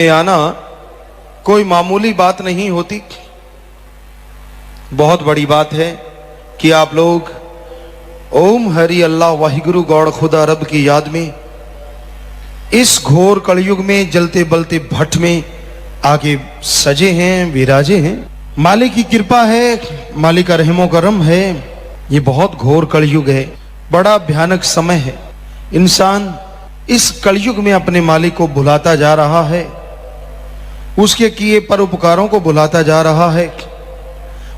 आना कोई मामूली बात नहीं होती। बहुत बड़ी बात है कि आप लोग ओम हरि अल्लाह वाहिगुरु गौड़ खुदा रब की याद में इस घोर कलयुग में जलते बलते भट्ट में आगे सजे हैं, विराजे हैं। मालिक की कृपा है, मालिक का रहमो करम है। ये बहुत घोर कलयुग है, बड़ा भयानक समय है। इंसान इस कलयुग में अपने मालिक को भुलाता जा रहा है, उसके किए परोपकारों को भुलाता जा रहा है,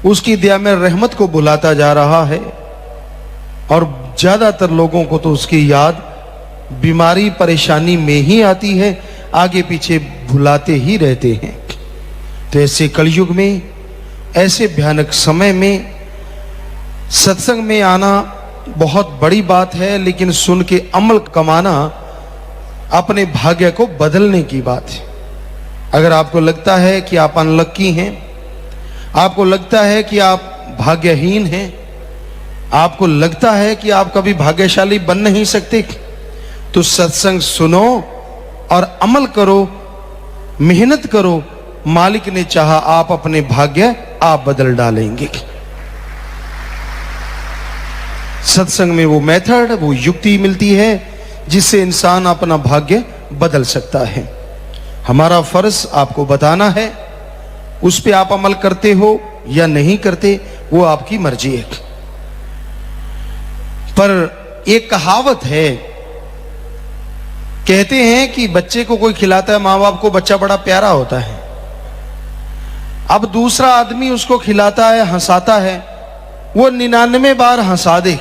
उसकी दया में रहमत को भुलाता जा रहा है। और ज्यादातर लोगों को तो उसकी याद बीमारी परेशानी में ही आती है, आगे पीछे भुलाते ही रहते हैं। तो ऐसे कलयुग में, ऐसे भयानक समय में सत्संग में आना बहुत बड़ी बात है, लेकिन सुन के अमल कमाना अपने भाग्य को बदलने की बात है। अगर आपको लगता है कि आप अनलक्की हैं, आपको लगता है कि आप भाग्यहीन हैं, आपको लगता है कि आप कभी भाग्यशाली बन नहीं सकते, तो सत्संग सुनो और अमल करो, मेहनत करो। मालिक ने चाहा आप अपने भाग्य आप बदल डालेंगे। सत्संग में वो मेथड, वो युक्ति मिलती है जिससे इंसान अपना भाग्य बदल सकता है। हमारा फर्ज आपको बताना है, उस पे आप अमल करते हो या नहीं करते वो आपकी मर्जी है। पर एक कहावत है, कहते हैं कि बच्चे को कोई खिलाता है मां बाप को, बच्चा बड़ा प्यारा होता है। अब दूसरा आदमी उसको खिलाता है, हंसाता है, वो 99 बार हंसा दे,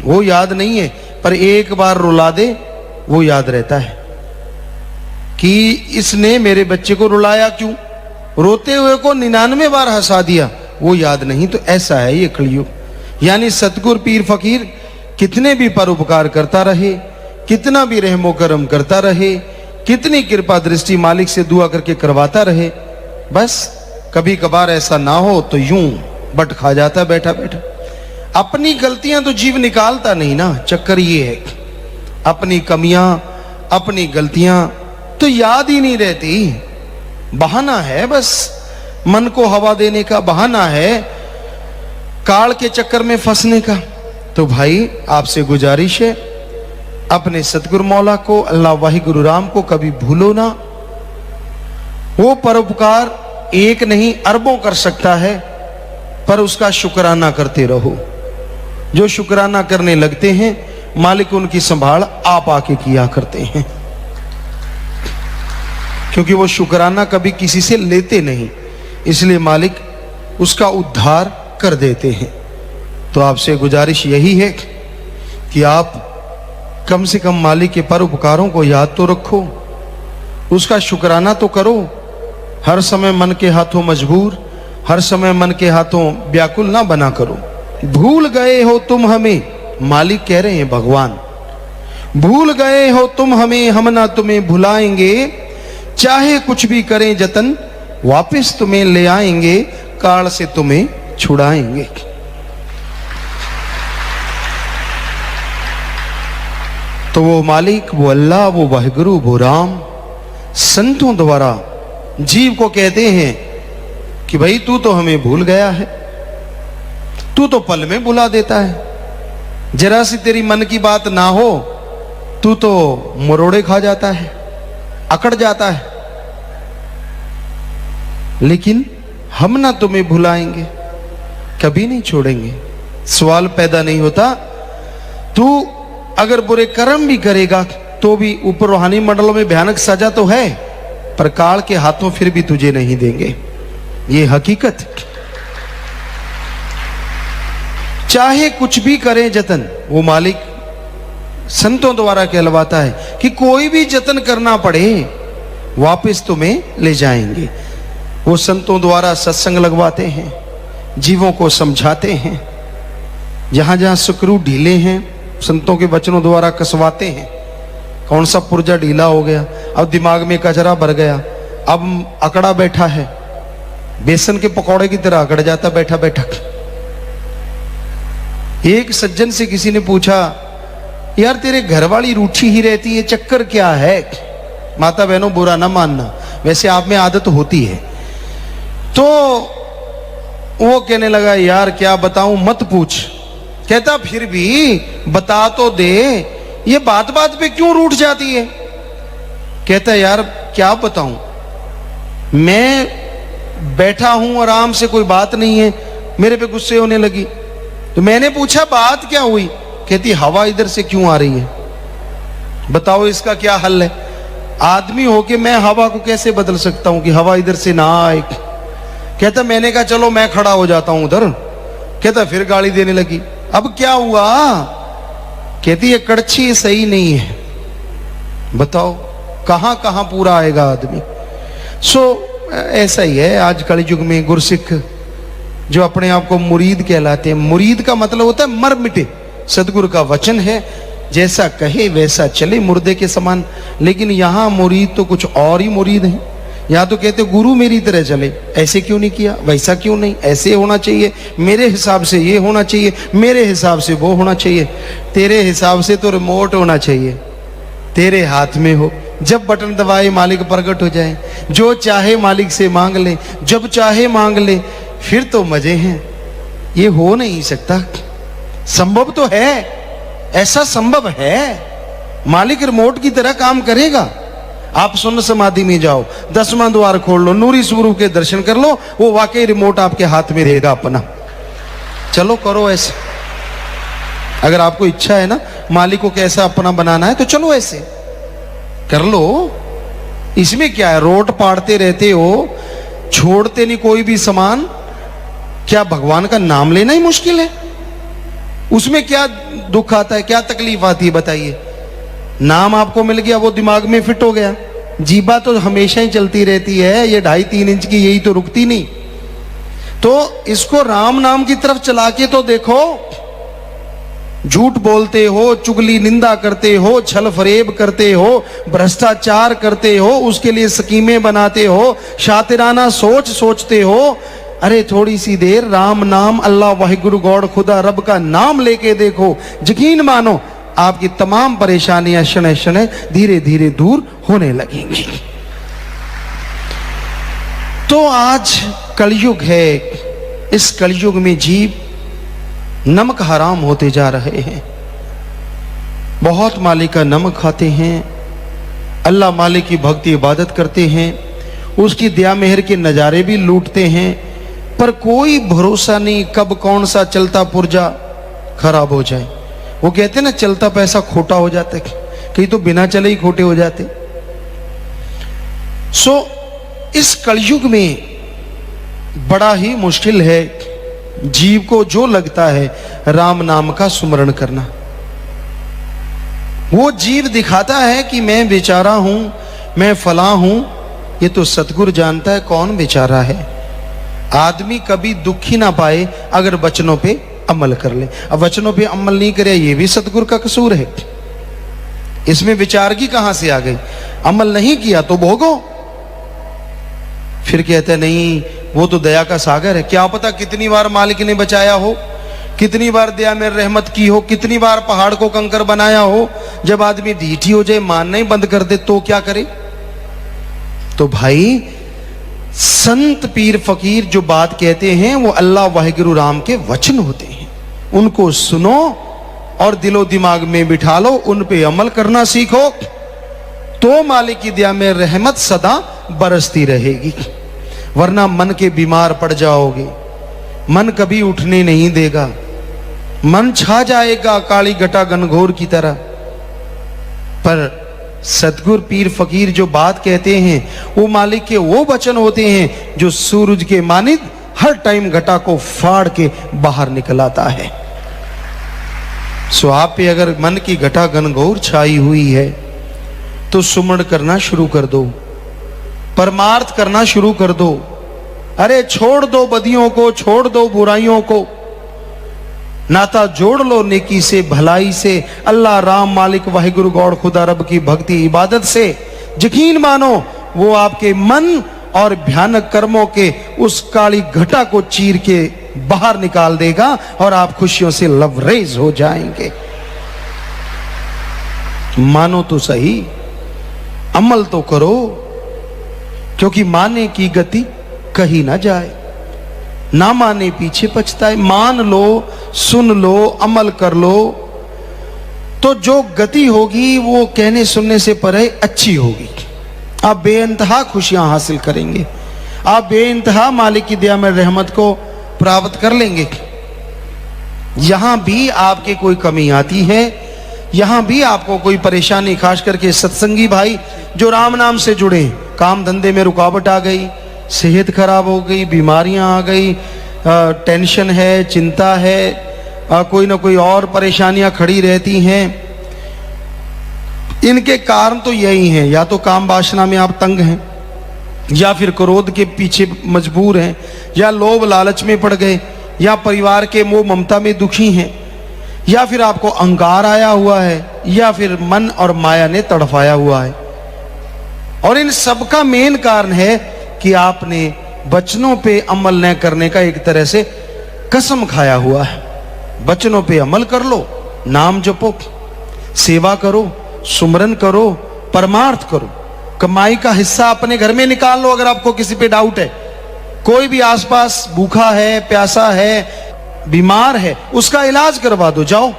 वो याद नहीं है, पर एक बार रुला दे वो याद रहता है कि इसने मेरे बच्चे को रुलाया क्यों, रोते हुए को 99 बार हंसा दिया, वो याद नहीं। तो ऐसा है ये कलयुग। यानी सतगुर पीर फकीर कितने भी परोपकार करता रहे, कितना भी रहमो करम करता रहे, कितनी कृपा दृष्टि मालिक से दुआ करके करवाता रहे, बस कभी कभार ऐसा ना हो तो यूं बट खा जाता बैठा बैठा। अपनी गलतियां तो जीव निकालता नहीं ना, चक्कर ये है अपनी कमियां, अपनी गलतियां तो याद ही नहीं रहती। बहाना है, बस मन को हवा देने का बहाना है, काल के चक्कर में फंसने का। तो भाई आपसे गुजारिश है, अपने सतगुरु मौला को, अल्लाह वाहिगुरु राम को कभी भूलो ना। वो परोपकार एक नहीं अरबों कर सकता है, पर उसका शुक्राना करते रहो। जो शुक्राना करने लगते हैं मालिक उनकी संभाल आप आके किया करते हैं, क्योंकि वो शुक्राना कभी किसी से लेते नहीं, इसलिए मालिक उसका उद्धार कर देते हैं। तो आपसे गुजारिश यही है कि आप कम से कम मालिक के परोपकारों को याद तो रखो, उसका शुक्राना तो करो। हर समय मन के हाथों मजबूर, हर समय मन के हाथों व्याकुल ना बना करो। भूल गए हो तुम हमें, मालिक कह रहे हैं भगवान, भूल गए हो तुम हमें, हम ना तुम्हें भुलाएंगे। चाहे कुछ भी करें जतन, वापस तुम्हें ले आएंगे, काल से तुम्हें छुड़ाएंगे। तो वो मालिक, वो अल्लाह, वो वाहिगुरु, वो राम संतों द्वारा जीव को कहते हैं कि भाई तू तो हमें भूल गया है, तू तो पल में भुला देता है। जरा सी तेरी मन की बात ना हो तू तो मरोड़े खा जाता है, अकड़ जाता है। लेकिन हम ना तुम्हें भुलाएंगे, कभी नहीं छोड़ेंगे। सवाल पैदा नहीं होता, तू अगर बुरे कर्म भी करेगा तो भी ऊपर रूहानी मंडलों में भयानक सजा तो है, पर काल के हाथों फिर भी तुझे नहीं देंगे, ये हकीकत। चाहे कुछ भी करें जतन, वो मालिक संतों द्वारा कहलवाता है कि कोई भी जतन करना पड़े वापस तुम्हें ले जाएंगे। वो संतों द्वारा सत्संग लगवाते हैं, जीवों को समझाते हैं, जहां जहां स्क्रू ढीले हैं संतों के वचनों द्वारा कसवाते हैं। कौन सा पुर्जा ढीला हो गया, अब दिमाग में कचरा भर गया, अब अकड़ा बैठा है, बेसन के पकौड़े की तरह अकड़ जाता बैठा बैठा। एक सज्जन से किसी ने पूछा, यार तेरे घर वाली रूठी ही रहती है, चक्कर क्या है? माता बहनों बुरा ना मानना, वैसे आप में आदत होती है। तो वो कहने लगा यार क्या बताऊं, मत पूछ। कहता फिर भी बता तो दे, ये बात बात पे क्यों रूठ जाती है। कहता यार क्या बताऊं, मैं बैठा हूं आराम से, कोई बात नहीं है, मेरे पे गुस्से होने लगी। तो मैंने पूछा बात क्या हुई। कहती हवा इधर से क्यों आ रही है, बताओ इसका क्या हल है। आदमी होके मैं हवा को कैसे बदल सकता हूं कि हवा इधर से ना आए। कहता मैंने कहा चलो मैं खड़ा हो जाता हूं उधर। कहता फिर गाली देने लगी। अब क्या हुआ। कहती ये कड़छी सही नहीं है, बताओ कहां कहां पूरा आएगा आदमी। ऐसा ही है आज कल युग में गुरसिख जो अपने आप को मुरीद कहलाते हैं। मुरीद का मतलब होता है मर मिटे। सदगुरु का वचन है जैसा कहे वैसा चले, मुर्दे के समान। लेकिन यहां मुरीद तो कुछ और ही मुरीद है। यहाँ तो कहते गुरु मेरी तरह चले, ऐसे क्यों नहीं किया, वैसा क्यों नहीं, ऐसे होना चाहिए, मेरे हिसाब से ये होना चाहिए, मेरे हिसाब से वो होना चाहिए। तेरे हिसाब से तो रिमोट होना चाहिए, तेरे हाथ में हो। जब बटन दबाए मालिक प्रकट हो जाए, जो चाहे मालिक से मांग ले, जब चाहे मांग ले, फिर तो मजे हैं। ये हो नहीं सकता, संभव तो है, ऐसा संभव है। मालिक रिमोट की तरह काम करेगा। आप सुन्न समाधि में जाओ, 10वां द्वार खोल लो, नूरी स्वरूप के दर्शन कर लो, वो वाकई रिमोट आपके हाथ में रहेगा अपना। चलो करो ऐसे, अगर आपको इच्छा है ना मालिक को कैसा अपना बनाना है तो चलो ऐसे कर लो। इसमें क्या है, रोट पाड़ते रहते हो, छोड़ते नहीं कोई भी सामान। क्या भगवान का नाम लेना ही मुश्किल है, उसमें क्या दुख आता है, क्या तकलीफ आती है बताइए। नाम आपको मिल गया, वो दिमाग में फिट हो गया। जीबा तो हमेशा ही चलती रहती है, ये 2.5-3 इंच की, यही तो रुकती नहीं। तो इसको राम नाम की तरफ चला के तो देखो। झूठ बोलते हो, चुगली निंदा करते हो, छल फरेब करते हो, भ्रष्टाचार करते हो, उसके लिए स्कीमें बनाते हो, शातिराना सोच सोचते हो। अरे थोड़ी सी देर राम नाम, अल्लाह वाहिगुरु गॉड खुदा रब का नाम लेके देखो, यकीन मानो आपकी तमाम परेशानियां क्षण क्षण धीरे धीरे दूर होने लगेंगी। तो आज कलयुग है, इस कलयुग में जीव नमक हराम होते जा रहे हैं। बहुत मालिक का नमक खाते हैं, अल्लाह मालिक की भक्ति इबादत करते हैं, उसकी दया मेहर के नज़ारे भी लूटते हैं, पर कोई भरोसा नहीं कब कौन सा चलता पुर्जा खराब हो जाए। वो कहते ना चलता पैसा खोटा हो जाता है, कहीं तो बिना चले ही खोटे हो जाते। इस कलयुग में बड़ा ही मुश्किल है जीव को जो लगता है राम नाम का सुमरण करना। वो जीव दिखाता है कि मैं बेचारा हूं, मैं फला हूं, ये तो सतगुरु जानता है कौन बेचारा है। आदमी कभी दुखी ना पाए अगर वचनों पे अमल कर ले। अब वचनों पे अमल नहीं करे, ये भी सतगुरु का कसूर है। इसमें विचार की कहां से आ गई, अमल नहीं किया तो भोगो। फिर कहते नहीं वो तो दया का सागर है, क्या पता कितनी बार मालिक ने बचाया हो, कितनी बार दया में रहमत की हो, कितनी बार पहाड़ को कंकर बनाया हो। जब आदमी ढीठी हो जाए, मानना ही बंद कर दे तो क्या करे। तो भाई संत पीर फकीर जो बात कहते हैं वो अल्लाह वाहिगुरु राम के वचन होते हैं, उनको सुनो और दिलो दिमाग में बिठा लो, उन पे अमल करना सीखो, तो मालिक की दया में रहमत सदा बरसती रहेगी। वरना मन के बीमार पड़ जाओगे, मन कभी उठने नहीं देगा, मन छा जाएगा काली घटा घनघोर की तरह। पर सतगुर पीर फकीर जो बात कहते हैं वो मालिक के वो वचन होते हैं जो सूरज के मानित हर टाइम घटा को फाड़ के बाहर निकल आता है। आप पे अगर मन की घटा घनघोर छाई हुई है तो सुमरण करना शुरू कर दो, परमार्थ करना शुरू कर दो। अरे छोड़ दो बदियों को, छोड़ दो बुराइयों को, नाता जोड़ लो नेकी से, भलाई से, अल्लाह राम मालिक वाहिगुरु गॉड खुदा रब की भक्ति इबादत से। यकीन मानो वो आपके मन और भयानक कर्मों के उस काली घटा को चीर के बाहर निकाल देगा और आप खुशियों से लबरेज हो जाएंगे। मानो तो सही। अमल तो करो, क्योंकि माने की गति कहीं ना जाए, ना माने पीछे पछताए। मान लो, सुन लो, अमल कर लो, तो जो गति होगी वो कहने सुनने से परे अच्छी होगी। आप बेइंतहा खुशियां हासिल करेंगे, आप बेइंतहा मालिक की दया में रहमत को प्राप्त कर लेंगे। यहां भी आपके कोई कमी आती है, यहां भी आपको कोई परेशानी, खास करके सत्संगी भाई जो राम नाम से जुड़े, काम धंधे में रुकावट आ गई, सेहत खराब हो गई, बीमारियां आ गई, टेंशन है, चिंता है, कोई ना कोई और परेशानियां खड़ी रहती हैं। इनके कारण तो यही हैं, या तो काम वासना में आप तंग हैं, या फिर क्रोध के पीछे मजबूर हैं, या लोभ लालच में पड़ गए, या परिवार के मोह ममता में दुखी हैं, या फिर आपको अहंकार आया हुआ है, या फिर मन और माया ने तड़फाया हुआ है। और इन सब का मेन कारण है कि आपने वचनों पे अमल न करने का एक तरह से कसम खाया हुआ है। वचनों पे अमल कर लो, नाम जपो, सेवा करो, सुमरन करो, परमार्थ करो, कमाई का हिस्सा अपने घर में निकाल लो। अगर आपको किसी पे डाउट है, कोई भी आसपास भूखा है, प्यासा है, बीमार है, उसका इलाज करवा दो, जाओ।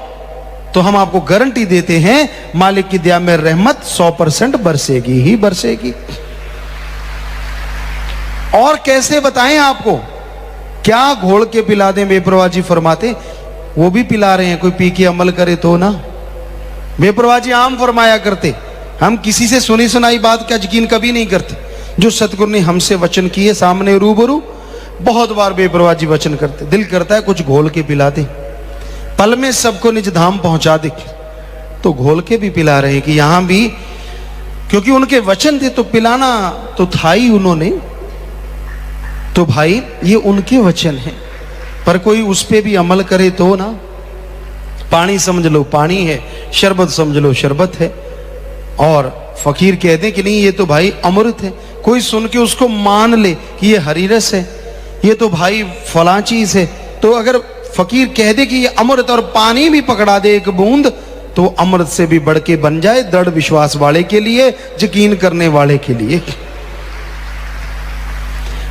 तो हम आपको गारंटी देते हैं मालिक की दया में रहमत 100% बरसेगी ही बरसेगी। और कैसे बताएं आपको, क्या घोल के पिला दें? बेपरवाह जी फरमाते, वो भी पिला रहे हैं, कोई पी के अमल करे तो ना। बेपरवाह जी आम फरमाया करते, हम किसी से सुनी सुनाई बात का यकीन कभी नहीं करते। जो सतगुरु ने हमसे वचन किए सामने रूबरू, बहुत बार बेपरवाह जी वचन करते, दिल करता है कुछ घोल के पिला दे, पल में सबको निज धाम पहुंचा दे। तो घोल के भी पिला रहे हैं कि यहां भी, क्योंकि उनके वचन थे तो पिलाना तो था ही उन्होंने। तो भाई ये उनके वचन हैं, पर कोई उस पे भी अमल करे तो ना। पानी समझ लो पानी है, शरबत समझ लो शरबत है, और फकीर कह दे कि नहीं ये तो भाई अमृत है, कोई सुन के उसको मान ले कि ये हरी रस है, ये तो भाई फला चीज है। तो अगर फकीर कह दे कि ये अमृत, और पानी भी पकड़ा दे एक बूंद, तो अमृत से भी बढ़ के बन जाए दृढ़ विश्वास वाले के लिए, यकीन करने वाले के लिए।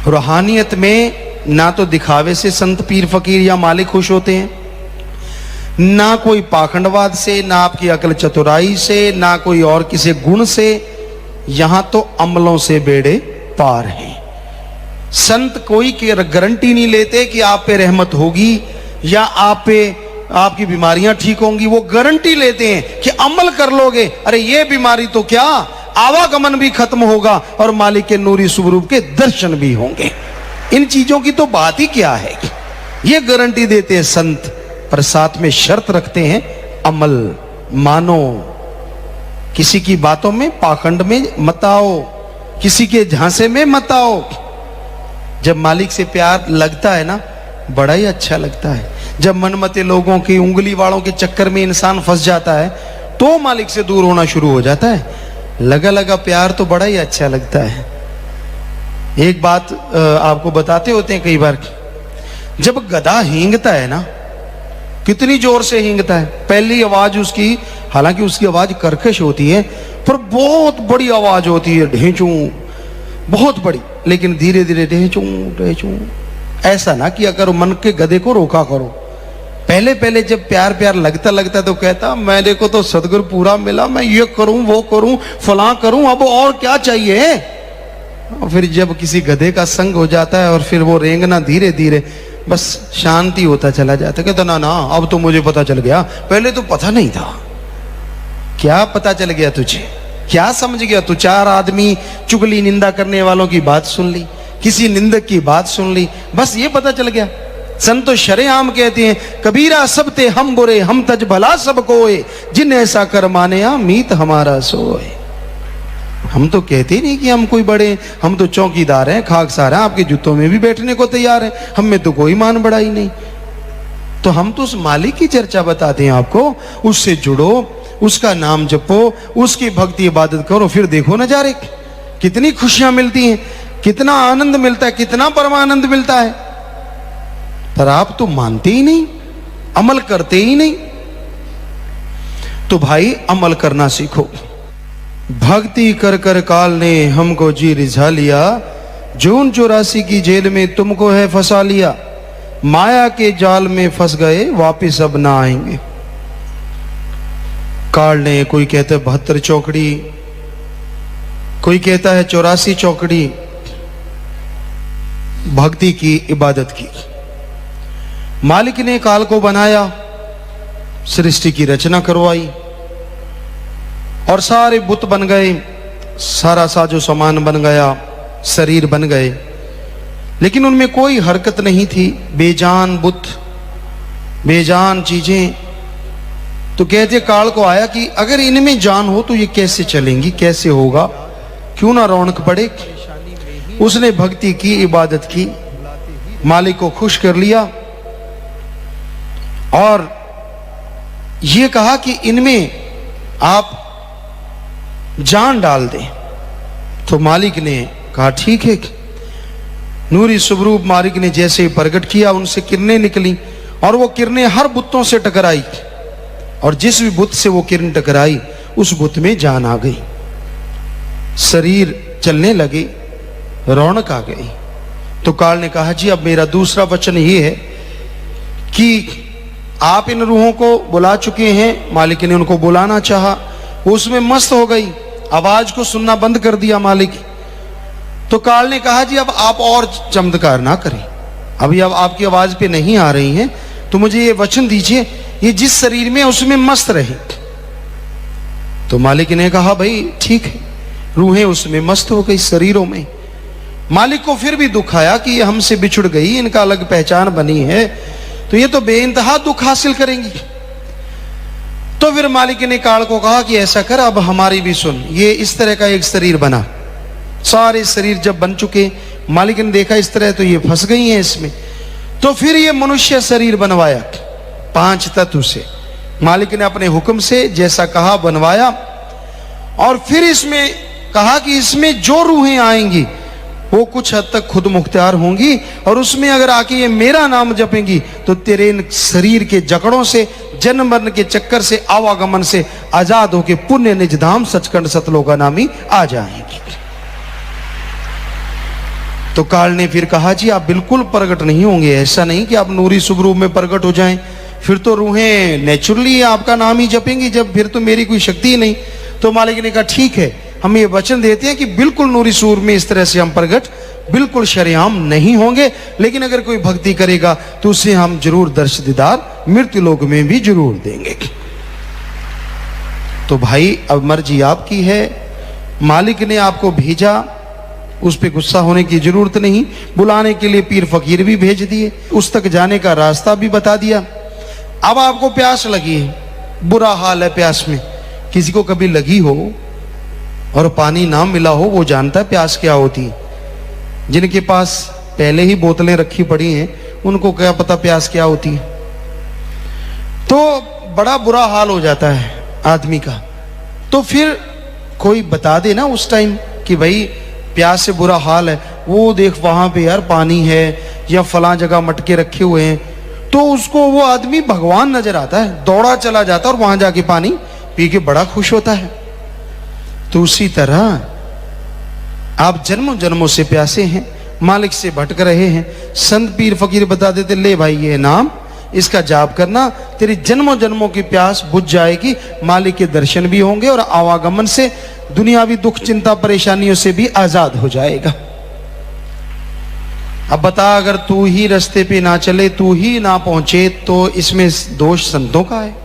रूहानियत में ना तो दिखावे से संत पीर फकीर या मालिक खुश होते हैं, ना कोई पाखंडवाद से, ना आपकी अकल चतुराई से, ना कोई और किसी गुण से, यहां तो अमलों से बेड़े पार हैं। संत कोई की गारंटी नहीं लेते कि आप पे रहमत होगी या आप पे आपकी बीमारियां ठीक होंगी, वो गारंटी लेते हैं कि अमल कर लोगे, अरे ये बीमारी तो क्या, आवागमन भी खत्म होगा और मालिक के नूरी स्वरूप के दर्शन भी होंगे। इन चीजों की तो बात ही क्या है, ये गारंटी देते हैं संत, पर साथ में शर्त रखते हैं अमल मानो, किसी की बातों में पाखंड में मत आओ, किसी के झांसे में मत आओ। जब मालिक से प्यार लगता है ना, बड़ा ही अच्छा लगता है। जब मनमते लोगों की उंगली वालों के चक्कर में इंसान फंस जाता है, तो मालिक से दूर होना शुरू हो जाता है। लगा लगा प्यार तो बड़ा ही अच्छा लगता है। एक बात आपको बताते होते हैं कई बार, जब गधा हींगता है ना, कितनी जोर से हींगता है। पहली आवाज उसकी, हालांकि उसकी आवाज कर्कश होती है, पर बहुत बड़ी आवाज होती है, ढेंचू, बहुत बड़ी, लेकिन धीरे धीरे ढेंचू ढेंचू। ऐसा ना कि अगर मन के गधे को रोका करो। पहले पहले जब प्यार प्यार लगता लगता तो कहता मेरे को तो सदगुरु पूरा मिला, मैं ये करूं वो करूं फलां करूं, अब और क्या चाहिए। और फिर जब किसी गधे का संग हो जाता है और फिर वो रेंगना धीरे धीरे बस शांति होता चला जाता है। कहता ना ना अब तो मुझे पता चल गया, पहले तो पता नहीं था। क्या पता चल गया तुझे, क्या समझ गया तू? 4 आदमी चुगली निंदा करने वालों की बात सुन ली, किसी निंदक की बात सुन ली, बस ये पता चल गया। संत तो शरेआम कहते हैं, कबीरा सब ते हम बुरे, हम तज भला सब कोए, जिन ऐसा कर माने मीत हमारा सोए। हम तो कहते ही नहीं कि हम कोई बड़े, हम तो चौकीदार हैं, खाकसार हैं, आपके जूतों में भी बैठने को तैयार हैं, हम में तो कोई मान बढ़ाई नहीं। तो हम तो उस मालिक की चर्चा बताते हैं आपको, उससे जुड़ो, उसका नाम जपो, उसकी भक्ति इबादत करो, फिर देखो नजारे, कितनी खुशियां मिलती हैं, कितना आनंद मिलता है, कितना परमानंद मिलता है। पर आप तो मानते ही नहीं, अमल करते ही नहीं। तो भाई अमल करना सीखो। भक्ति कर कर काल ने हमको जी रिझा लिया, जून 84 की जेल में तुमको है फंसा लिया, माया के जाल में फंस गए वापिस अब ना आएंगे। काल ने, कोई कहता है 72 चौकड़ी, कोई कहता है 84 चौकड़ी, भक्ति की, इबादत की। मालिक ने काल को बनाया, सृष्टि की रचना करवाई और सारे बुत बन गए, सारा साजो सामान बन गया, शरीर बन गए, लेकिन उनमें कोई हरकत नहीं थी, बेजान बुत, बेजान चीजें। तो कहते काल को आया कि अगर इनमें जान हो तो ये कैसे चलेंगी, कैसे होगा, क्यों ना रौनक पड़े। उसने भक्ति की, इबादत की, मालिक को खुश कर लिया और ये कहा कि इनमें आप जान डाल दें। तो मालिक ने कहा ठीक है। नूरी स्वरूप मालिक ने जैसे ही प्रकट किया, उनसे किरणें निकली और वो किरणें हर बुतों से टकराई और जिस भी बुत से वो किरण टकराई उस बुत में जान आ गई, शरीर चलने लगे, रौनक आ गई। तो काल ने कहा जी अब मेरा दूसरा वचन ये है कि आप इन रूहों को बुला चुके हैं। मालिक ने उनको बुलाना चाहा, वो उसमें मस्त हो गई, आवाज को सुनना बंद कर दिया मालिक। तो काल ने कहा जी अब आप और चमत्कार ना करें, अभी अब आपकी आवाज पे नहीं आ रही हैं, तो मुझे ये वचन दीजिए ये जिस शरीर में उसमें मस्त रहे। तो मालिक ने कहा भाई ठीक है, रूहें उसमें मस्त हो गई शरीरों में। मालिक को फिर भी दुख आया कि ये हमसे बिछुड़ गई, इनका अलग पहचान बनी है, तो ये तो बेइंतहा दुख हासिल करेंगी। तो फिर मालिक ने काल को कहा कि ऐसा कर, अब हमारी भी सुन। ये इस तरह का एक शरीर बना, सारे शरीर जब बन चुके, मालिक ने देखा इस तरह तो ये फंस गई हैं इसमें, तो फिर ये मनुष्य शरीर बनवाया 5 तत्व से। मालिक ने अपने हुक्म से जैसा कहा बनवाया और फिर इसमें कहा कि इसमें जो रूहें आएंगी वो कुछ हद तक खुद मुख्तियार होंगी और उसमें अगर आके ये मेरा नाम जपेंगी तो तेरे इन शरीर के जकड़ों से, जन्म मरण के चक्कर से, आवागमन से आजाद होके पुण्य निज धाम सचखंड सतलोकानामी आ जाएंगी। तो काल ने फिर कहा जी आप बिल्कुल प्रकट नहीं होंगे, ऐसा नहीं कि आप नूरी शुभ रूप में प्रकट हो जाएं, फिर तो रूहें नेचुरली आपका नाम ही जपेंगी, जब फिर तो मेरी कोई शक्ति ही नहीं। तो मालिक ने कहा ठीक है, हम ये वचन देते हैं कि बिल्कुल नूरी सूर में इस तरह से हम प्रकट बिल्कुल शरेआम नहीं होंगे, लेकिन अगर कोई भक्ति करेगा तो उसे हम जरूर दर्श दीदार मृत्यु लोक में भी जरूर देंगे। तो भाई अब मर्जी आपकी है, मालिक ने आपको भेजा, उस पर गुस्सा होने की जरूरत नहीं। बुलाने के लिए पीर फकीर भी भेज दिए, उस तक जाने का रास्ता भी बता दिया। अब आपको प्यास लगी है, बुरा हाल है प्यास में, किसी को कभी लगी हो और पानी ना मिला हो वो जानता है प्यास क्या होती है। जिनके पास पहले ही बोतलें रखी पड़ी हैं उनको क्या पता प्यास क्या होती है। तो बड़ा बुरा हाल हो जाता है आदमी का। तो फिर कोई बता दे ना उस टाइम कि भाई प्यास से बुरा हाल है, वो देख वहां पे यार पानी है या फलां जगह मटके रखे हुए हैं, तो उसको वो आदमी भगवान नजर आता है, दौड़ा चला जाता है और वहां जाके पानी पी के बड़ा खुश होता है। तो उसी तरह आप जन्मों जन्मों से प्यासे हैं, मालिक से भटक रहे हैं, संत पीर फकीर बता देते ले भाई ये नाम, इसका जाप करना, तेरी जन्मों जन्मों की प्यास बुझ जाएगी, मालिक के दर्शन भी होंगे और आवागमन से दुनियावी दुख चिंता परेशानियों से भी आजाद हो जाएगा। अब बता, अगर तू ही रास्ते पे ना चले, तू ही ना पहुंचे, तो इसमें दोष संतों का है?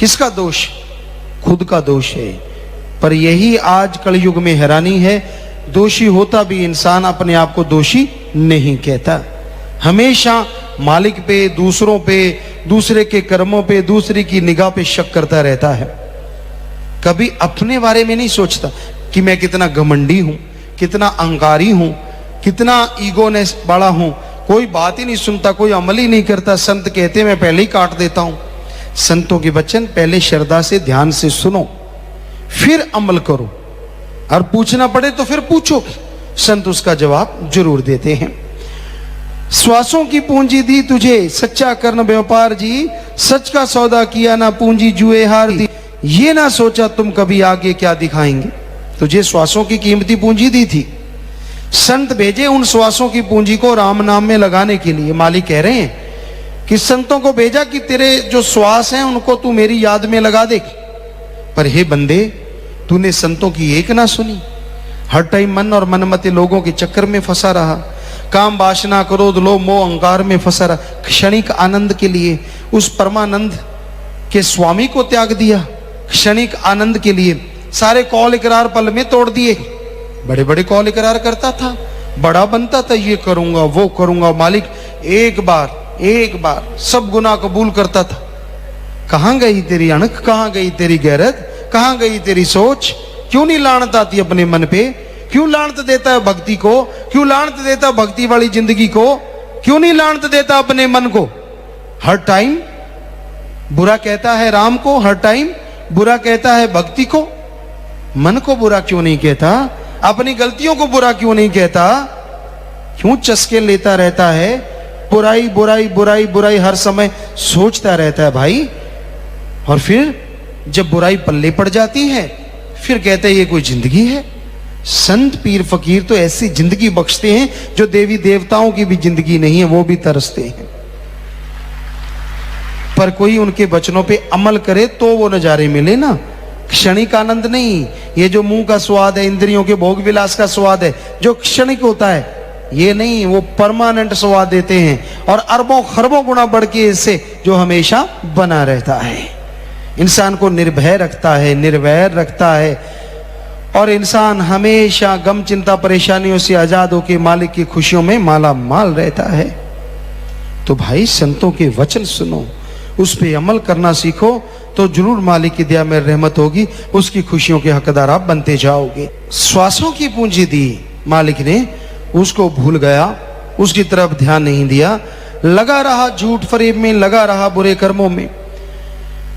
किसका दोष? खुद का दोष है। पर यही आज कलयुग में हैरानी है, दोषी होता भी इंसान अपने आप को दोषी नहीं कहता, हमेशा मालिक पे, दूसरों पे, दूसरे के कर्मों पे, दूसरे की निगाह पे शक करता रहता है। कभी अपने बारे में नहीं सोचता कि मैं कितना घमंडी हूं, कितना अहंकारी हूं, कितना ईगोनेस बड़ा हूं। कोई बात ही नहीं सुनता, कोई अमल ही नहीं करता। संत कहते मैं पहले ही काट देता हूं। संतों के वचन पहले श्रद्धा से ध्यान से सुनो, फिर अमल करो, और पूछना पड़े तो फिर पूछो, संत उसका जवाब जरूर देते हैं। श्वासों की पूंजी दी तुझे, सच्चा करन व्यापार जी, सच का सौदा किया ना पूंजी जुए हार दी। ये ना सोचा तुम कभी आगे क्या दिखाएंगे। तुझे श्वासों की कीमती पूंजी दी थी, संत भेजे उन श्वासों की पूंजी को राम नाम में लगाने के लिए। मालिक कह रहे हैं कि संतों को भेजा कि तेरे जो श्वास हैं उनको तू मेरी याद में लगा दे। पर हे बंदे, तूने संतों की एक ना सुनी, हर टाइम मन और मनमते लोगों के चक्कर में फंसा रहा, काम वासना क्रोध लोभ मोह अहंकार में फंसा रहा। क्षणिक आनंद के लिए उस परमानंद के स्वामी को त्याग दिया, क्षणिक आनंद के लिए सारे कौल इकरार पल में तोड़ दिए। बड़े बड़े कौल इकरार करता था, बड़ा बनता था, ये करूंगा वो करूंगा। मालिक एक बार सब गुनाह कबूल करता था। कहां गई तेरी अणख, कहां गई तेरी गैरत, कहां गई तेरी सोच? क्यों नहीं लानत आती अपने मन पे? क्यों लानत देता है भक्ति को? क्यों लानत देता है भक्ति वाली जिंदगी को? क्यों नहीं लानत देता अपने मन को? हर टाइम बुरा कहता है राम को, हर टाइम बुरा कहता है भक्ति को। मन को बुरा क्यों नहीं कहता? अपनी गलतियों को बुरा क्यों नहीं कहता? क्यों चस्के लेता रहता है? बुराई बुराई बुराई बुराई हर समय सोचता रहता है भाई। और फिर जब बुराई पल्ले पड़ जाती है फिर कहते हैं ये कोई जिंदगी है? संत पीर फकीर तो ऐसी जिंदगी बख्शते हैं जो देवी देवताओं की भी जिंदगी नहीं है, वो भी तरसते हैं। पर कोई उनके वचनों पे अमल करे तो वो नजारे मिले ना, क्षणिक आनंद नहीं। ये जो मुंह का स्वाद है, इंद्रियों के भोग विलास का स्वाद है, जो क्षणिक होता है, ये नहीं, वो परमानेंट स्वाद देते हैं और अरबों खरबों गुना बढ़ के इससे जो हमेशा बना रहता है, इंसान को निर्भय रखता है, निर्वैर रखता है और इंसान हमेशा गम चिंता परेशानियों से आजाद होकर मालिक की खुशियों में माला माल रहता है। तो भाई संतों के वचन सुनो, उस पे अमल करना सीखो, तो जरूर मालिक की दया में रहमत होगी, उसकी खुशियों के हकदार आप बनते जाओगे। श्वासों की पूंजी दी मालिक ने, उसको भूल गया, उसकी तरफ ध्यान नहीं दिया, लगा रहा झूठ फरेब में, लगा रहा बुरे कर्मों में।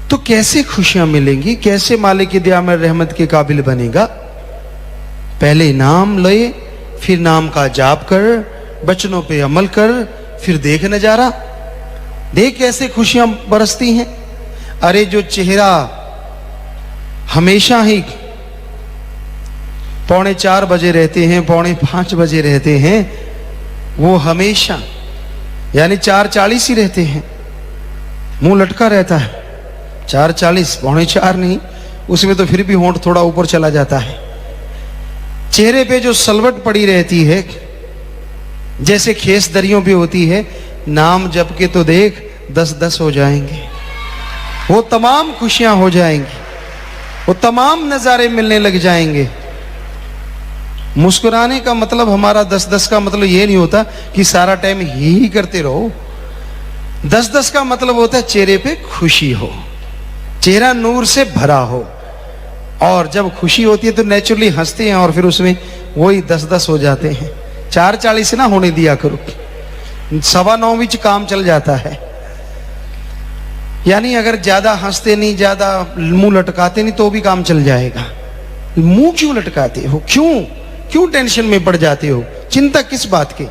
तो कैसे खुशियां मिलेंगी? कैसे मालिक की दया में रहमत के काबिल बनेगा? पहले नाम ले, फिर नाम का जाप कर, वचनों पे अमल कर, फिर देख नजारा, देख कैसे खुशियां बरसती हैं। अरे जो चेहरा हमेशा ही 4:45 बजे रहते हैं, 4:45 बजे रहते हैं, वो हमेशा यानी 4:40 ही रहते हैं, मुंह लटका रहता है। 4:40 4:45 नहीं, उसमें तो फिर भी होंठ थोड़ा ऊपर चला जाता है। चेहरे पे जो सलवट पड़ी रहती है, जैसे खेस दरियों पे होती है, नाम जप के तो देख 10-10 हो जाएंगे, वो तमाम खुशियां हो जाएंगी, वो तमाम नजारे मिलने लग जाएंगे। मुस्कुराने का मतलब हमारा 10-10 का मतलब ये नहीं होता कि सारा टाइम ही करते रहो। 10-10 का मतलब होता है चेहरे पे खुशी हो, चेहरा नूर से भरा हो, और जब खुशी होती है तो नेचुरली हंसते हैं और फिर उसमें वही 10-10 हो जाते हैं। 4:40 ना होने दिया करो, 9:15 बीच काम चल जाता है। यानी अगर ज्यादा हंसते नहीं, ज्यादा मुंह लटकाते नहीं तो भी काम चल जाएगा। मुंह क्यों लटकाते हो? क्यों टेंशन में पड़ जाते हो? चिंता किस बात की?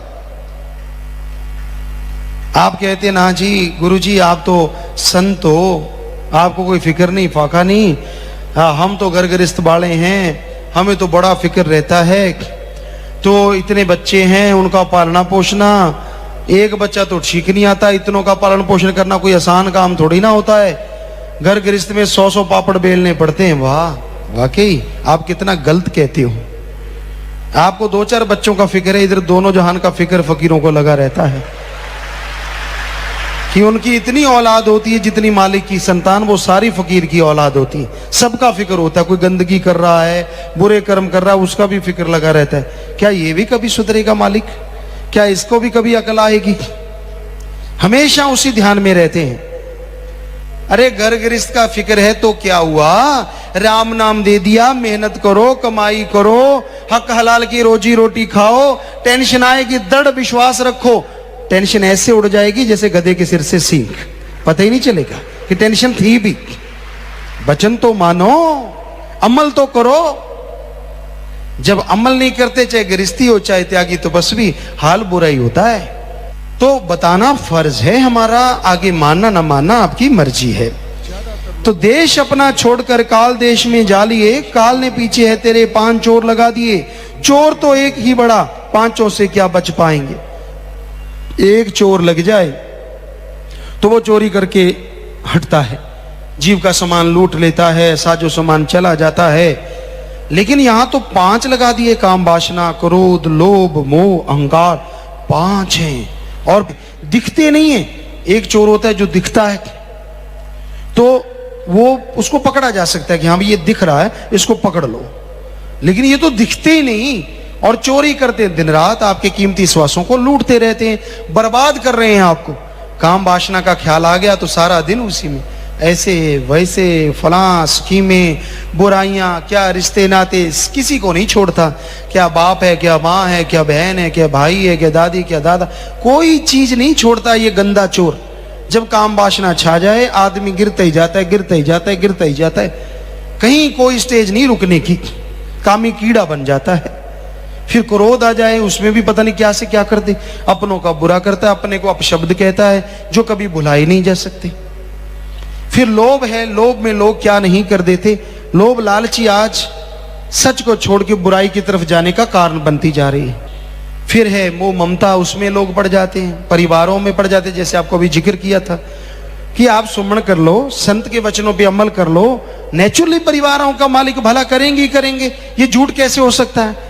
आप कहते ना जी गुरुजी आप तो संत हो, आपको कोई फिक्र नहीं, फाका नहीं। हाँ, हम तो घर गृहस्थ वाले हैं, हमें तो बड़ा फिक्र रहता है। तो इतने बच्चे हैं, उनका पालना पोषना, एक बच्चा तो ठीक नहीं आता, इतनों का पालन पोषण करना कोई आसान काम थोड़ी ना होता है। घर गृहस्थ में 100 पापड़ बेलने पड़ते हैं। वाह, वाकई आप कितना गलत कहते हो। आपको 2-4 बच्चों का फिक्र है, इधर दोनों जहान का फिक्र फकीरों को लगा रहता है कि उनकी इतनी औलाद होती है जितनी मालिक की संतान, वो सारी फकीर की औलाद होती है। सबका फिक्र होता है, कोई गंदगी कर रहा है, बुरे कर्म कर रहा है, उसका भी फिक्र लगा रहता है। क्या ये भी कभी सुधरेगा मालिक? क्या इसको भी कभी अकल आएगी? हमेशा उसी ध्यान में रहते हैं। अरे घर गृहस्थ का फिक्र है तो क्या हुआ, राम नाम दे दिया, मेहनत करो, कमाई करो, हक हलाल की रोजी रोटी खाओ। टेंशन आएगी, दृढ़ विश्वास रखो, टेंशन ऐसे उड़ जाएगी जैसे गधे के सिर से सींग, पता ही नहीं चलेगा कि टेंशन थी भी। वचन तो मानो, अमल तो करो। जब अमल नहीं करते, चाहे गृहस्थी हो चाहे त्यागी, तो बस भी हाल बुरा ही होता है। तो बताना फर्ज है हमारा, आगे मानना ना मानना आपकी मर्जी है। तो देश अपना छोड़कर काल देश में जा लिए, काल ने पीछे है तेरे 5 चोर लगा दिए। चोर तो एक ही बड़ा, 5 से क्या बच पाएंगे। एक चोर लग जाए तो वो चोरी करके हटता है, जीव का सामान लूट लेता है, साजो सामान चला जाता है। लेकिन यहां तो 5 लगा दिए, काम वासना, क्रोध, लोभ, मोह, अहंकार, 5 हैं और दिखते नहीं है। एक चोर होता है जो दिखता है, तो वो उसको पकड़ा जा सकता है कि हाँ ये दिख रहा है, इसको पकड़ लो। लेकिन ये तो दिखते ही नहीं और चोरी करते हैं, दिन रात आपके कीमती श्वासों को लूटते रहते हैं, बर्बाद कर रहे हैं आपको। काम वासना का ख्याल आ गया तो सारा दिन उसी में, ऐसे वैसे फलां स्कीमें, बुराइयां, क्या रिश्ते नाते, किसी को नहीं छोड़ता। क्या बाप है, क्या माँ है, क्या बहन है, क्या भाई है, क्या दादी, क्या दादा, कोई चीज नहीं छोड़ता ये गंदा चोर। जब काम वासना छा जाए आदमी गिरता ही जाता है, गिरता ही जाता है, गिरता ही जाता है, कहीं कोई स्टेज नहीं रुकने की, कामी कीड़ा बन जाता है। फिर क्रोध आ जाए, उसमें भी पता नहीं क्या से क्या कर दे, अपनों का बुरा करता है, अपने को अपशब्द कहता है जो कभी भुलाई नहीं जा सकते। फिर लोभ है, लोभ में लोग क्या नहीं कर देते। लोभ लालची आज सच को छोड़ के बुराई की तरफ जाने का कारण बनती जा रही है। फिर है मोह ममता, उसमें लोग पड़ जाते हैं, परिवारों में पड़ जाते हैं। जैसे आपको अभी जिक्र किया था कि आप सुमन कर लो, संत के वचनों पे अमल कर लो, नेचुरली परिवारों का मालिक भला करेंगे ही करेंगे, ये झूठ कैसे हो सकता है।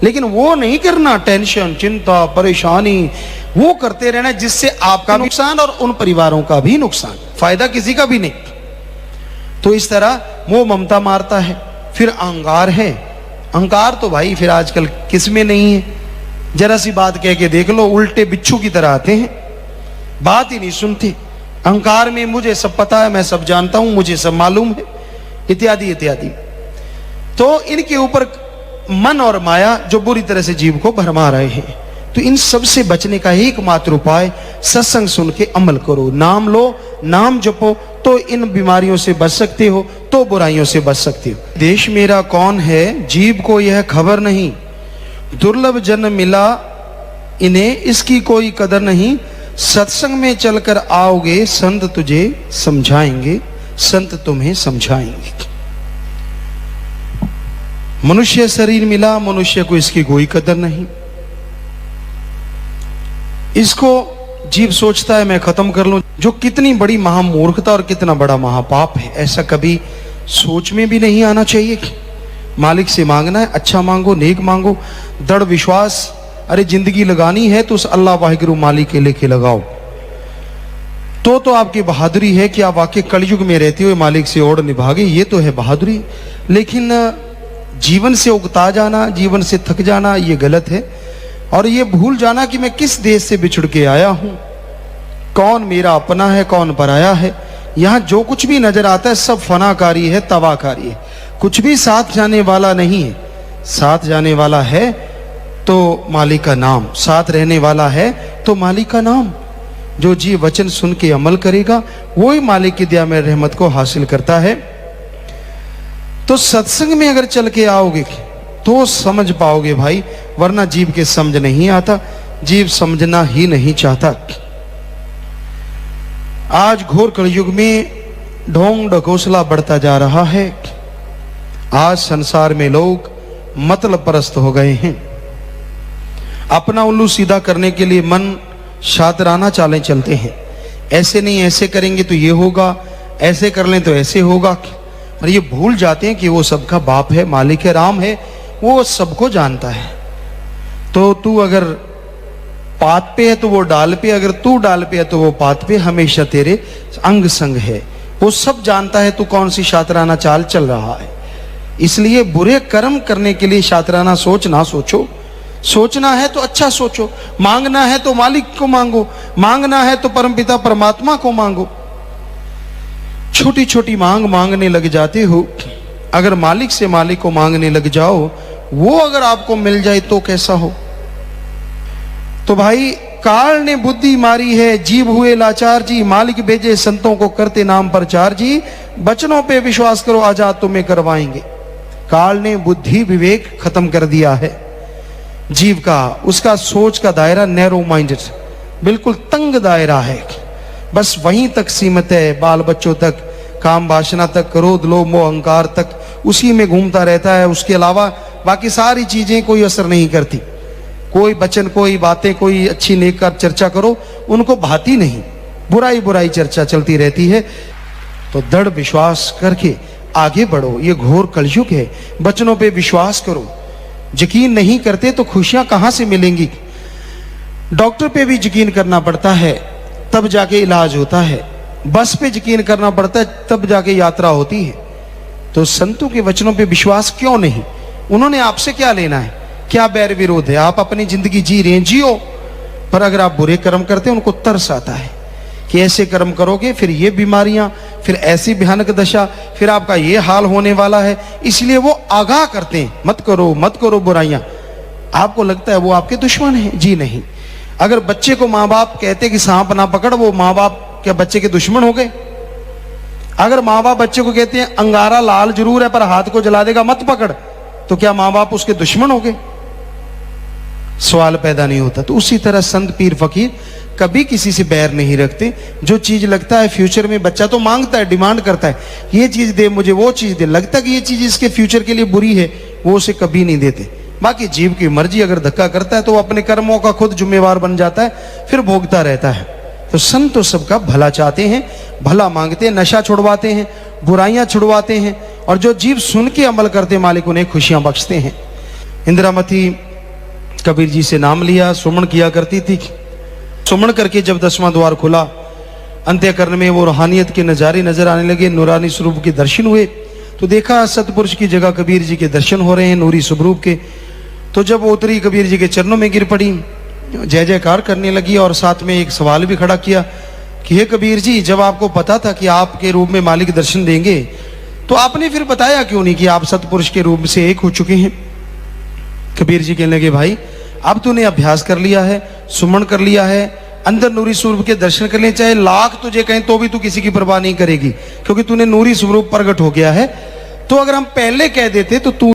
लेकिन वो नहीं करना, टेंशन, चिंता, परेशानी वो करते रहना जिससे आपका नुकसान और उन परिवारों का भी नुकसान, फायदा किसी का भी नहीं। तो इस तरह मोह ममता मारता है। फिर अहंकार है, अहंकार तो भाई फिर आजकल किस में नहीं है। जरा सी बात कह के देख लो, उल्टे बिच्छू की तरह आते हैं, बात ही नहीं सुनते। अहंकार में मुझे सब पता है, मैं सब जानता हूं, मुझे सब मालूम है, इत्यादि इत्यादि। तो इनके ऊपर मन और माया जो बुरी तरह से जीव को भरमा रहे हैं। तो इन सब से बचने का एकमात्र उपाय सत्संग सुन के अमल करो, नाम लो, नाम जपो, तो इन बीमारियों से बच सकते हो, तो बुराइयों से बच सकते हो। देश मेरा कौन है, जीव को यह खबर नहीं, दुर्लभ जन मिला इन्हें इसकी कोई कदर नहीं। सत्संग में चलकर आओगे संत तुझे समझाएंगे, संत तुम्हें समझाएंगे। मनुष्य शरीर मिला, मनुष्य को इसकी कोई कदर नहीं। इसको जीव सोचता है मैं खत्म कर लूं, जो कितनी बड़ी महामूर्खता और कितना बड़ा महापाप है। ऐसा कभी सोच में भी नहीं आना चाहिए। मालिक से मांगना है, अच्छा मांगो, नेक मांगो, दृढ़ विश्वास। अरे जिंदगी लगानी है तो उस अल्लाह वाहिगुरु मालिक के लेके लगाओ, तो आपकी बहादुरी है कि आप वाकई कलयुग में रहते हुए मालिक से ओढ़ निभागे, ये तो है बहादुरी। लेकिन जीवन से उगता जाना, जीवन से थक जाना, ये गलत है। और ये भूल जाना कि मैं किस देश से बिछुड़ के आया हूं, कौन मेरा अपना है, कौन पराया है। यहां जो कुछ भी नजर आता है सब फनाकारी है, तबाहकारी है, कुछ भी साथ जाने वाला नहीं है। साथ जाने वाला है तो मालिक का नाम, साथ रहने वाला है तो मालिक का नाम। जो जी वचन सुन के अमल करेगा वही मालिक की दया में रहमत को हासिल करता है। तो सत्संग में अगर चल के आओगे तो समझ पाओगे भाई, वरना जीव के समझ नहीं आता, जीव समझना ही नहीं चाहता। आज घोर कलयुग में ढोंग ढकोसला बढ़ता जा रहा है। आज संसार में लोग मतलब परस्त हो गए हैं। अपना उल्लू सीधा करने के लिए मन शातराना चालें चलते हैं। ऐसे नहीं, ऐसे करेंगे तो ये होगा, ऐसे कर लें तो ऐसे होगा। और ये भूल जाते हैं कि वो सबका बाप है, मालिक है, राम है, वो सबको जानता है। तो तू अगर पात पे है तो वो डाल पे, अगर तू डाल पे है तो वो पात पे, हमेशा तेरे अंग संग है। वो सब जानता है तू कौन सी शातराना चाल चल रहा है। इसलिए बुरे कर्म करने के लिए शातराना सोच ना सोचो। सोचना है तो अच्छा सोचो, मांगना है तो मालिक को मांगो, मांगना है तो परमपिता परमात्मा को मांगो। छोटी छोटी मांग मांगने लग जाते हो, अगर मालिक से मालिक को मांगने लग जाओ, वो अगर आपको मिल जाए तो कैसा हो। तो भाई काल ने बुद्धि मारी है, जीव हुए लाचार जी, मालिक भेजे संतों को करते नाम प्रचार जी। बचनों पे विश्वास करो, आजाद तुम्हें करवाएंगे। काल ने बुद्धि विवेक खत्म कर दिया है जीव का, उसका सोच का दायरा नैरो माइंडेड, बिल्कुल तंग दायरा है, बस वहीं तक सीमित है, बाल बच्चों तक, काम वासना तक, क्रोध लोभ मोह अहंकार तक उसी में घूमता रहता है। उसके अलावा बाकी सारी चीजें कोई असर नहीं करती। कोई वचन, कोई बातें, कोई अच्छी नेक चर्चा करो, उनको भाती नहीं, बुराई बुराई चर्चा चलती रहती है। तो दृढ़ विश्वास करके आगे बढ़ो। ये घोर कलयुग है, वचनों पे विश्वास करो। यकीन नहीं करते तो खुशियां कहां से मिलेंगी? डॉक्टर पे भी यकीन करना पड़ता है तब जाके इलाज होता है, बस पे यकीन करना पड़ता है तब जाके यात्रा होती है। तो संतों के वचनों पे विश्वास क्यों नहीं? उन्होंने आपसे क्या लेना है? क्या बैर विरोध है? आप अपनी जिंदगी जी रहे हैं, जियो। पर अगर आप बुरे कर्म करते हैं, उनको तरस आता है कि ऐसे कर्म करोगे फिर ये बीमारियां, फिर ऐसी भयानक दशा, फिर आपका ये हाल होने वाला है। इसलिए वो आगाह करते हैं, मत करो मत करो बुराइयां। आपको लगता है वो आपके दुश्मन हैं? जी नहीं। अगर बच्चे को माँ बाप कहते कि सांप ना पकड़, वो माँ बाप क्या बच्चे के दुश्मन हो गए? अगर माँ बाप बच्चे को कहते हैं अंगारा लाल जरूर है पर हाथ को जला देगा, मत पकड़, तो क्या माँ बाप उसके दुश्मन हो गए? सवाल पैदा नहीं होता। तो उसी तरह संत पीर फकीर कभी किसी से बैर नहीं रखते। जो चीज लगता है फ्यूचर में, बच्चा तो मांगता है, डिमांड करता है, ये चीज दे मुझे, वो चीज दे, लगता है कि ये चीज इसके फ्यूचर के लिए बुरी है, वो उसे कभी नहीं देते। बाकी जीव की मर्जी, अगर धक्का करता है तो वो अपने कर्मों का खुद जिम्मेवार बन जाता है, फिर भोगता रहता है। तो संत तो सबका भला चाहते हैं, भला मांगते हैं, नशा छुड़वाते हैं, बुराइयां छुड़वाते हैं, और जो जीव सुन के अमल करते मालिक उन्हें खुशियां बख्शते हैं। इंदिरामती कबीर जी से नाम लिया, सुमन किया करती थी। सुमन करके जब 10वां द्वार खुला, अंत्यकरण में वो रूहानियत के नज़ारे नजर आने लगे, नूरानी स्वरूप के दर्शन हुए। तो देखा सतपुरुष की जगह कबीर जी के दर्शन हो रहे हैं नूरी स्वरूप के। तो जब वो उतरी, कबीर जी के चरणों में गिर पड़ी, जय जयकार करने लगी, और साथ में एक सवाल भी खड़ा किया कि हे कबीर जी, जब आपको पता था कि आपके रूप में मालिक दर्शन देंगे, तो आपने फिर बताया क्यों नहीं कि आप सतपुरुष के रूप से एक हो चुके हैं? कबीर जी कहने लगे, भाई अब तूने अभ्यास कर लिया है, सुमन कर लिया है, अंदर नूरी स्वरूप के दर्शन कर लिए, चाहे लाख तुझे कहें तो भी तू किसी की परवाह नहीं करेगी, क्योंकि तूने नूरी स्वरूप प्रकट हो गया है। तो अगर हम पहले कह देते तो तू